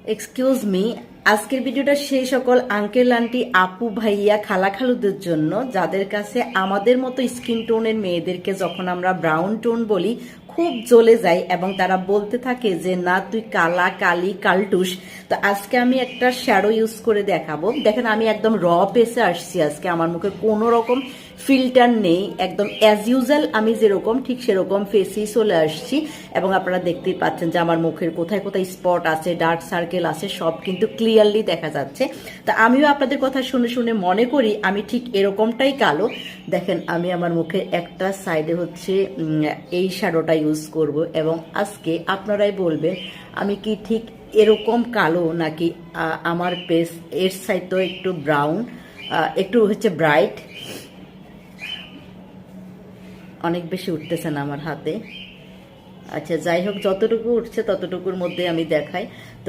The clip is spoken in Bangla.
এক্সকিউজ মি, আজকের ভিডিওটা সেই সকল আঙ্কেল আন্টি আপু ভাইয়া খালা খালুদের জন্য যাদের কাছে আমাদের মতো স্কিন টোনের মেয়েদেরকে যখন আমরা ব্রাউন টোন বলি খুব জ্বলে যায় এবং তারা বলতে থাকে যে না তুই কালা কালি কালটুস। তো আজকে আমি একটা শ্যাডো ইউজ করে দেখাবো। দেখেন আমি একদম র পেসে আসছি, আজকে আমার মুখে কোনো রকম ফিল্টার নেই, একদম অ্যাজ ইউজুয়াল আমি যেরকম ঠিক সেরকম ফেসেই চলে আসছি। এবং আপনারা দেখতেই পাচ্ছেন যে আমার মুখের কোথায় কোথায় স্পট আছে, ডার্ক সার্কেল আছে, সব কিন্তু ক্লিয়ারলি দেখা যাচ্ছে। তা আমিও আপনাদের কথা শুনে শুনে মনে করি আমি ঠিক এরকমটাই কালো। দেখেন আমি আমার মুখে একটা সাইডে হচ্ছে এই শ্যাডোটা ইউজ করব এবং আজকে আপনারাই বলবেন আমি কি ঠিক এরকম কালো নাকি আমার ফেস এর সাইড তো একটু ব্রাউন, একটু হচ্ছে ব্রাইট। অনেক বেশি উঠতেছে না আমার হাতে। আচ্ছা যাই হোক, যতটুকু উঠছে ততটুকুর মধ্যে আমি দেখাই।